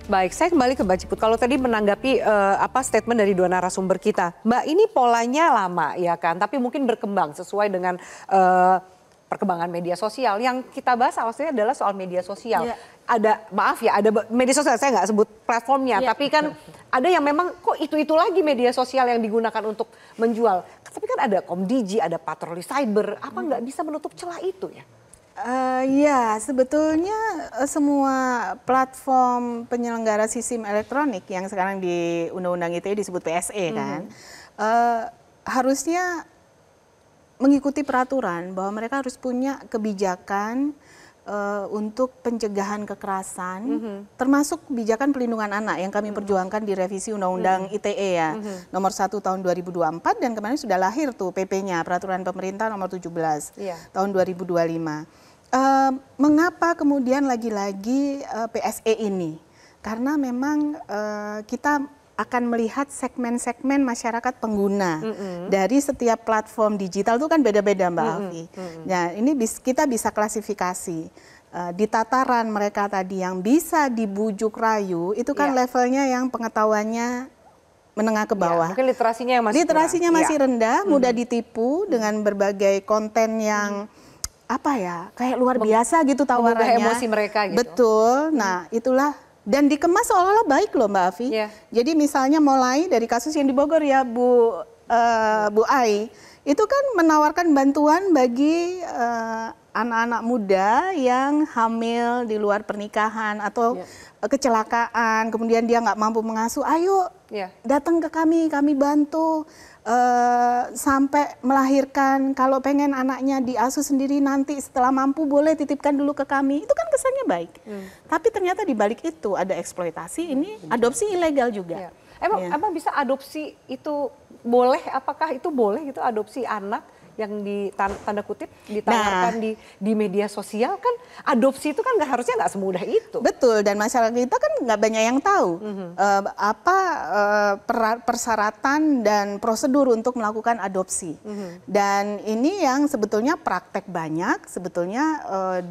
Baik, saya kembali ke Mbak Ciput. Kalau tadi menanggapi statement dari dua narasumber kita, Mbak, ini polanya lama ya kan, tapi mungkin berkembang sesuai dengan perkembangan media sosial. Yang kita bahas awalnya adalah soal media sosial. Yeah. Ada media sosial, saya nggak sebut platformnya, tapi kan ada yang memang kok itu lagi media sosial yang digunakan untuk menjual. Tapi kan ada Komdigi, ada patroli cyber, apa nggak bisa menutup celah itu ya? Ya, sebetulnya semua platform penyelenggara sistem elektronik yang sekarang di Undang-Undang ITE disebut PSE kan, harusnya mengikuti peraturan bahwa mereka harus punya kebijakan untuk pencegahan kekerasan, termasuk kebijakan pelindungan anak yang kami perjuangkan di revisi Undang-Undang ITE ya, nomor 1 tahun 2024 dan kemarin sudah lahir tuh PP-nya, Peraturan Pemerintah nomor 17 tahun 2025. Mengapa kemudian lagi-lagi PSE ini? Karena memang kita akan melihat segmen-segmen masyarakat pengguna dari setiap platform digital itu kan beda-beda Mbak Afi. Nah ini kita bisa klasifikasi di tataran mereka tadi yang bisa dibujuk rayu itu kan levelnya yang pengetahuannya menengah ke bawah. Mungkin literasinya masih rendah, mudah ditipu dengan berbagai konten yang kayak luar biasa gitu tawarannya. Emosi mereka gitu. Betul. Nah, itulah dan dikemas seolah-olah baik loh Mbak Afi. Jadi misalnya mulai dari kasus yang di Bogor ya Bu Ai, itu kan menawarkan bantuan bagi anak-anak muda yang hamil di luar pernikahan atau kecelakaan, kemudian dia nggak mampu mengasuh, ayo datang ke kami bantu. Sampai melahirkan, kalau pengen anaknya diasuh sendiri nanti setelah mampu boleh titipkan dulu ke kami, itu kan kesannya baik. Tapi ternyata di balik itu ada eksploitasi, ini adopsi ilegal juga. Emang bisa adopsi itu boleh? Apakah itu boleh gitu adopsi anak yang tanda kutip ditawarkan di media sosial? Kan adopsi itu kan harusnya nggak semudah itu. Betul, dan masyarakat kita kan nggak banyak yang tahu persyaratan dan prosedur untuk melakukan adopsi. Dan ini yang sebetulnya praktek banyak, sebetulnya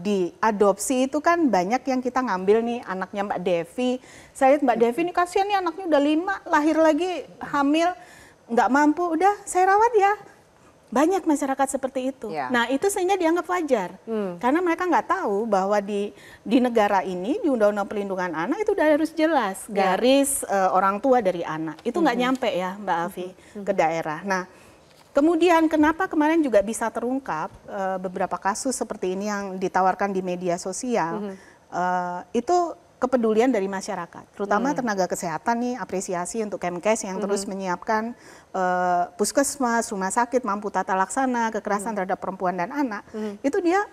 di adopsi itu kan banyak yang kita ngambil nih anaknya Mbak Devi. Saya lihat Mbak Devi ini kasihan nih anaknya udah 5, lahir lagi hamil, nggak mampu, udah saya rawat ya. Banyak masyarakat seperti itu. Nah itu sehingga dianggap wajar. Karena mereka nggak tahu bahwa di negara ini, di Undang-Undang Perlindungan Anak itu udah harus jelas garis orang tua dari anak. Itu nggak nyampe ya Mbak Afi ke daerah. Nah kemudian kenapa kemarin juga bisa terungkap beberapa kasus seperti ini yang ditawarkan di media sosial, itu kepedulian dari masyarakat, terutama tenaga kesehatan nih, apresiasi untuk Kemkes yang terus menyiapkan puskesmas, rumah sakit, mampu tata laksana, kekerasan terhadap perempuan dan anak. Itu dia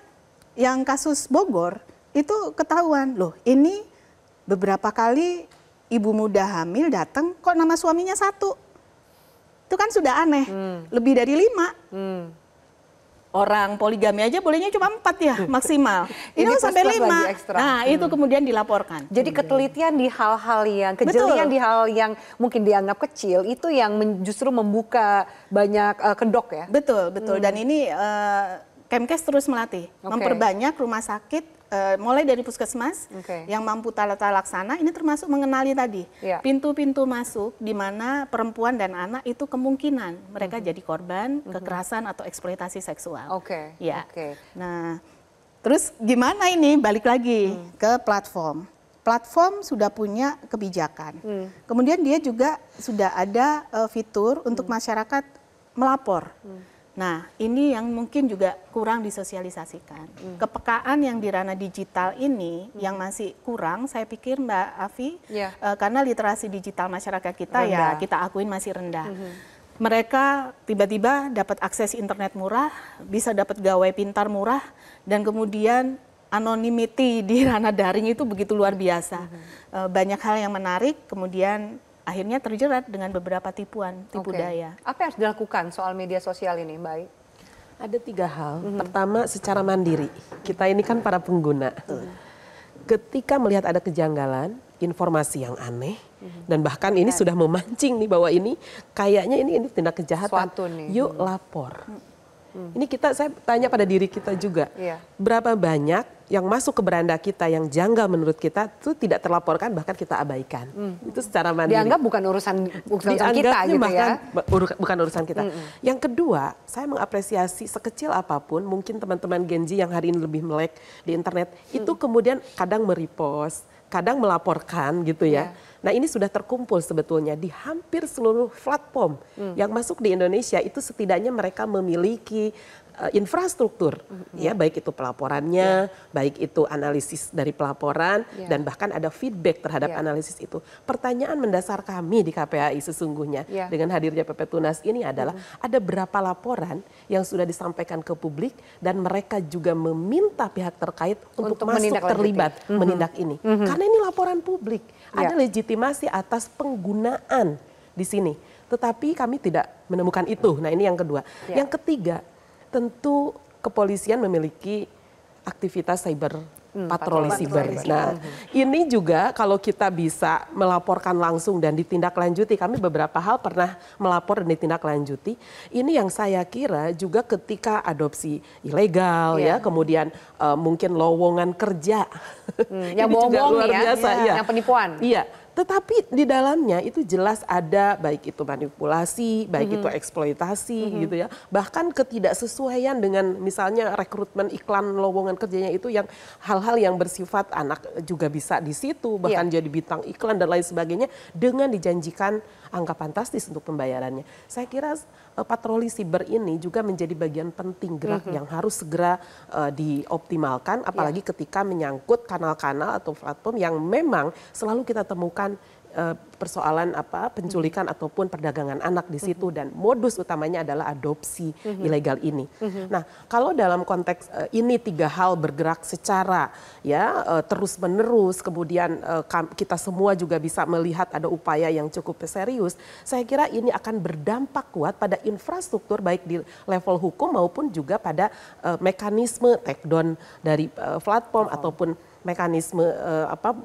yang kasus Bogor, itu ketahuan, loh ini beberapa kali ibu muda hamil datang, kok nama suaminya 1. Itu kan sudah aneh, lebih dari 5. Orang poligami aja bolehnya cuma 4 ya maksimal. Ini sampai 5. Nah itu kemudian dilaporkan. Jadi ketelitian di hal-hal yang kejelian, di hal yang mungkin dianggap kecil itu yang justru membuka banyak kedok ya. Betul. Dan ini Kemkes terus melatih, memperbanyak rumah sakit mulai dari puskesmas yang mampu tata laksana, ini termasuk mengenali tadi pintu-pintu masuk di mana perempuan dan anak itu kemungkinan mereka jadi korban kekerasan atau eksploitasi seksual. Nah, terus gimana ini? Balik lagi ke platform. Platform sudah punya kebijakan. Kemudian dia juga sudah ada fitur untuk masyarakat melapor. Nah, ini yang mungkin juga kurang disosialisasikan. Kepekaan yang di ranah digital ini yang masih kurang, saya pikir Mbak Afi, karena literasi digital masyarakat kita rendah. Ya kita akuin masih rendah. Mereka tiba-tiba dapat akses internet murah, bisa dapat gawai pintar murah, dan kemudian anonymity di ranah daring itu begitu luar biasa. Banyak hal yang menarik, kemudian akhirnya terjerat dengan beberapa tipu daya. Apa yang harus dilakukan soal media sosial ini, Mbak Ai? Ada 3 hal. Pertama, secara mandiri. Kita ini kan para pengguna. Ketika melihat ada kejanggalan, informasi yang aneh, dan bahkan ini sudah memancing nih bahwa ini kayaknya ini tindak kejahatan. Yuk lapor. Ini saya tanya pada diri kita juga. Berapa banyak yang masuk ke beranda kita yang janggal menurut kita itu tidak terlaporkan, bahkan kita abaikan. Itu secara mandiri. Dianggap bukan urusan kita gitu bahkan, ya. bukan urusan kita. Yang kedua, saya mengapresiasi sekecil apapun, mungkin teman-teman Gen Z yang hari ini lebih melek di internet, itu kemudian kadang merepost, kadang melaporkan gitu ya. Nah ini sudah terkumpul sebetulnya di hampir seluruh platform yang masuk di Indonesia, itu setidaknya mereka memiliki infrastruktur, ya baik itu pelaporannya, baik itu analisis dari pelaporan, dan bahkan ada feedback terhadap analisis itu. Pertanyaan mendasar kami di KPAI sesungguhnya dengan hadirnya PP Tunas ini adalah ada berapa laporan yang sudah disampaikan ke publik dan mereka juga meminta pihak terkait untuk masuk terlibat menindak ini. Karena ini laporan publik, ada legitimasi atas penggunaan di sini. Tetapi kami tidak menemukan itu. Nah ini yang kedua. Yang ketiga, tentu kepolisian memiliki aktivitas cyber, patroli siber. Nah, ini juga kalau kita bisa melaporkan langsung dan ditindaklanjuti, kami beberapa hal pernah melapor dan ditindaklanjuti. Ini yang saya kira juga ketika adopsi ilegal ya, kemudian mungkin lowongan kerja. Yang bohong luar biasa, yang penipuan. Iya. Tetapi di dalamnya itu jelas ada baik itu manipulasi, baik itu eksploitasi gitu ya. Bahkan ketidaksesuaian dengan misalnya rekrutmen iklan lowongan kerjanya itu yang hal-hal yang bersifat anak juga bisa di situ, bahkan jadi bintang iklan dan lain sebagainya dengan dijanjikan angka fantastis untuk pembayarannya. Saya kira patroli siber ini juga menjadi bagian penting gerak yang harus segera dioptimalkan, apalagi ketika menyangkut kanal-kanal atau platform yang memang selalu kita temukan persoalan penculikan ataupun perdagangan anak di situ, dan modus utamanya adalah adopsi ilegal ini. Nah, kalau dalam konteks ini tiga hal bergerak secara terus menerus, kemudian kita semua juga bisa melihat ada upaya yang cukup serius. Saya kira ini akan berdampak kuat pada infrastruktur baik di level hukum maupun juga pada mekanisme take down dari platform ataupun mekanisme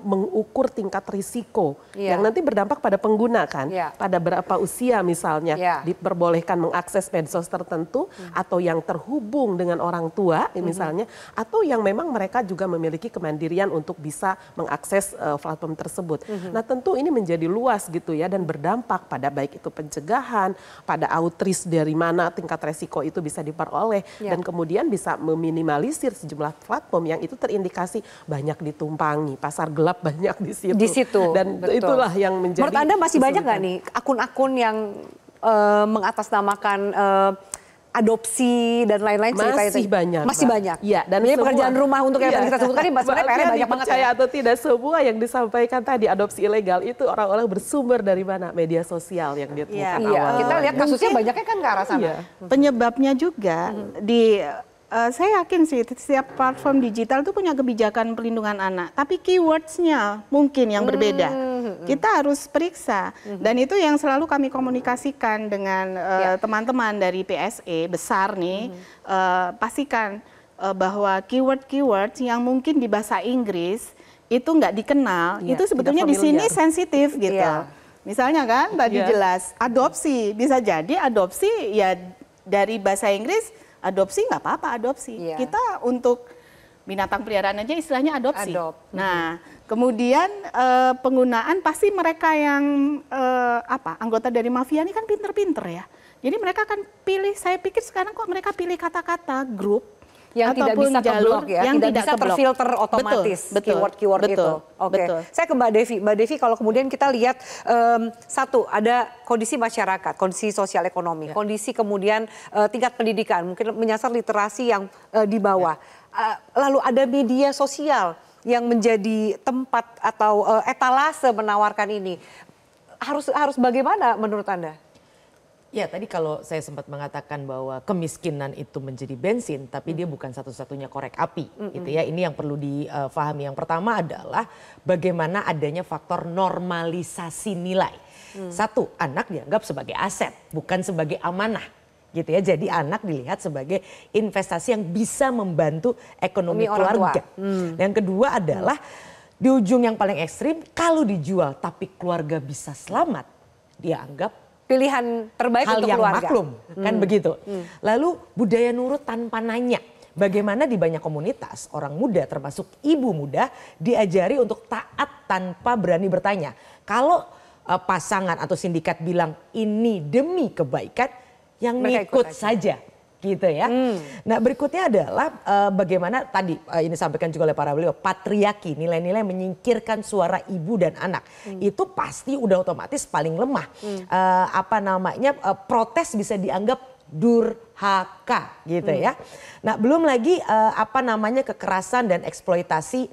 mengukur tingkat risiko yang nanti berdampak pada pengguna kan, pada berapa usia misalnya diperbolehkan mengakses medsos tertentu atau yang terhubung dengan orang tua misalnya, atau yang memang mereka juga memiliki kemandirian untuk bisa mengakses platform tersebut. Nah tentu ini menjadi luas gitu ya, dan berdampak pada baik itu pencegahan, pada outreach dari mana tingkat risiko itu bisa diperoleh, dan kemudian bisa meminimalisir sejumlah platform yang itu terindikasi banyak ditumpangi, pasar gelap banyak di situ. Di situ. Dan itulah yang menjadi. Menurut Anda masih banyak nggak nih akun-akun yang mengatasnamakan adopsi dan lain-lain? Masih banyak. Masih banyak. Iya. Dan jadi pekerjaan rumah untuk yang tadi kita sebutkan ini sebenarnya PR-nya banyak banget. Percaya atau tidak, semua yang disampaikan tadi adopsi ilegal itu orang-orang bersumber dari mana? Media sosial yang dia temukan awal. Kita lihat kasusnya banyaknya kan ke arah sana. Penyebabnya juga saya yakin sih setiap platform digital itu punya kebijakan perlindungan anak, tapi keywords-nya mungkin yang berbeda. Kita harus periksa, dan itu yang selalu kami komunikasikan dengan teman-teman dari PSE besar nih, pastikan bahwa keyword-keyword yang mungkin di bahasa Inggris itu nggak dikenal, itu sebetulnya di sini sensitif gitu. Misalnya kan tadi jelas adopsi, bisa jadi adopsi ya dari bahasa Inggris. Adopsi nggak apa-apa, adopsi. Kita untuk binatang peliharaan aja istilahnya adopsi. Nah, kemudian penggunaan pasti mereka yang anggota dari mafia ini kan pinter-pinter ya. Jadi mereka akan pilih, saya pikir sekarang kok mereka pilih kata-kata grup yang tidak bisa keblok ya, yang tidak bisa terfilter otomatis keyword-keyword itu. Oke. Saya ke Mbak Devi. Mbak Devi, kalau kemudian kita lihat satu, ada kondisi masyarakat, kondisi sosial ekonomi, kondisi kemudian tingkat pendidikan, mungkin menyasar literasi yang di bawah. Lalu ada media sosial yang menjadi tempat atau etalase menawarkan ini. Harus bagaimana menurut Anda? Ya, tadi kalau saya sempat mengatakan bahwa kemiskinan itu menjadi bensin, tapi dia bukan satu-satunya korek api, gitu ya. Ini yang perlu difahami. Yang pertama adalah bagaimana adanya faktor normalisasi nilai. Satu, anak dianggap sebagai aset, bukan sebagai amanah, gitu ya. Jadi anak dilihat sebagai investasi yang bisa membantu ekonomi keluarga. Yang kedua adalah di ujung yang paling ekstrim, kalau dijual tapi keluarga bisa selamat, dia anggap pilihan terbaik hal untuk yang keluarga. maklum, kan begitu. Lalu budaya nurut tanpa nanya. bagaimana di banyak komunitas orang muda termasuk ibu muda diajari untuk taat tanpa berani bertanya. Kalau pasangan atau sindikat bilang ini demi kebaikan, yang ngikut saja. Gitu ya. Nah berikutnya adalah bagaimana tadi ini disampaikan juga oleh para beliau, patriarki, nilai-nilai menyingkirkan suara ibu dan anak. Itu pasti udah otomatis paling lemah. Protes bisa dianggap durhaka gitu ya. Nah belum lagi kekerasan dan eksploitasi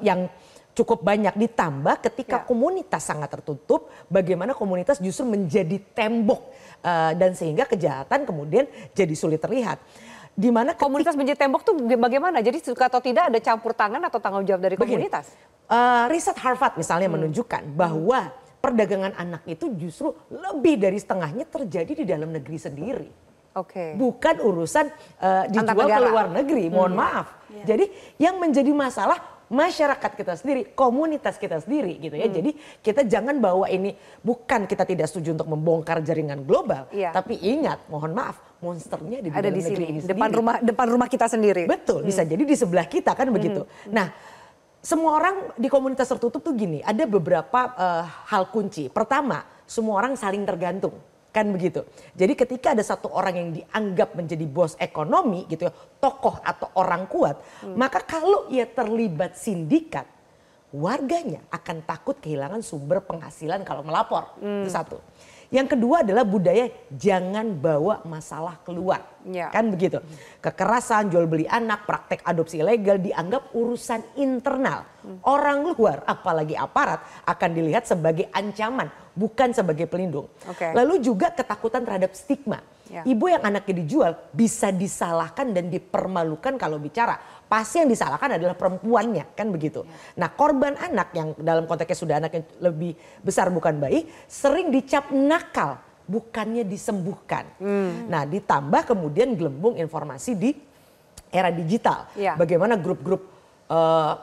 yang cukup banyak, ditambah ketika komunitas sangat tertutup, bagaimana komunitas justru menjadi tembok dan sehingga kejahatan kemudian jadi sulit terlihat. Di mana komunitas menjadi tembok tuh bagaimana? Jadi suka atau tidak ada campur tangan atau tanggung jawab dari komunitas? Riset Harvard misalnya menunjukkan bahwa perdagangan anak itu justru lebih dari setengahnya terjadi di dalam negeri sendiri. Bukan urusan dijual ke luar negeri, mohon maaf. Jadi yang menjadi masalah masyarakat kita sendiri, komunitas kita sendiri gitu ya. Jadi kita jangan bawa ini, bukan kita tidak setuju untuk membongkar jaringan global, tapi ingat, mohon maaf, monsternya di dalam negeri ini sendiri. Depan rumah kita sendiri. Betul, bisa jadi di sebelah kita kan begitu. Nah, semua orang di komunitas tertutup tuh gini, ada beberapa hal kunci. Pertama, semua orang saling tergantung. Kan begitu. Jadi ketika ada satu orang yang dianggap menjadi bos ekonomi gitu ya, tokoh atau orang kuat, maka kalau ia terlibat sindikat, warganya akan takut kehilangan sumber penghasilan kalau melapor. Itu satu. Yang kedua adalah budaya jangan bawa masalah keluar. Kan begitu. Kekerasan, jual beli anak, praktek adopsi ilegal dianggap urusan internal. Orang luar, apalagi aparat, akan dilihat sebagai ancaman, bukan sebagai pelindung. Lalu juga ketakutan terhadap stigma. Ibu yang anaknya dijual bisa disalahkan dan dipermalukan kalau bicara. Pasti yang disalahkan adalah perempuannya, kan begitu. Nah korban anak yang dalam konteksnya sudah anaknya lebih besar bukan bayi, sering dicap nakal, bukannya disembuhkan. Nah ditambah kemudian gelembung informasi di era digital. Bagaimana grup-grup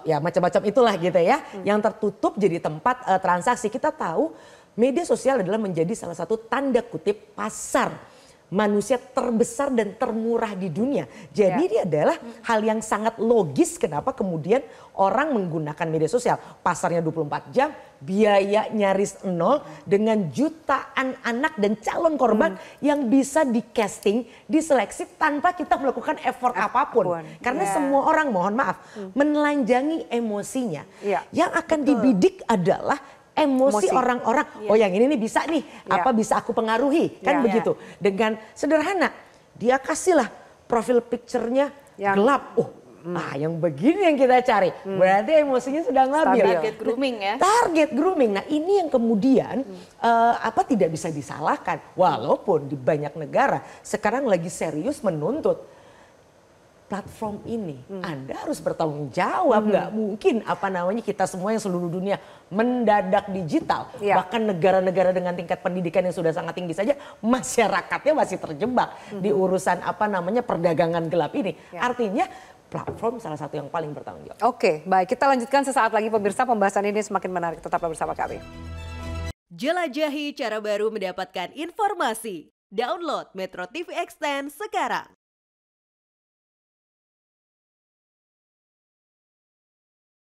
macam-macam itulah gitu ya. Yang tertutup jadi tempat transaksi. Kita tahu media sosial adalah menjadi salah satu tanda kutip pasar manusia terbesar dan termurah di dunia. Jadi ini adalah hal yang sangat logis kenapa kemudian orang menggunakan media sosial. Pasarnya 24 jam, biaya nyaris nol dengan jutaan anak dan calon korban yang bisa di casting, diseleksi tanpa kita melakukan effort apapun. Karena semua orang, mohon maaf, menelanjangi emosinya. Yang akan dibidik adalah emosi orang-orang, oh yang ini nih bisa nih, apa bisa aku pengaruhi, kan begitu. Dengan sederhana, dia kasihlah profil picture-nya gelap. Yang begini yang kita cari, berarti emosinya sedang labil. Target grooming ya. Target grooming, nah ini yang kemudian tidak bisa disalahkan. Walaupun di banyak negara sekarang lagi serius menuntut platform ini, Anda harus bertanggung jawab. Nggak mungkin kita semua yang seluruh dunia mendadak digital. Bahkan negara-negara dengan tingkat pendidikan yang sudah sangat tinggi saja masyarakatnya masih terjebak di urusan perdagangan gelap ini. Artinya platform salah satu yang paling bertanggung jawab. Oke, baik, kita lanjutkan sesaat lagi pemirsa, pembahasan ini semakin menarik, tetaplah bersama kami. Jelajahi cara baru mendapatkan informasi. Download Metro TV Extend sekarang.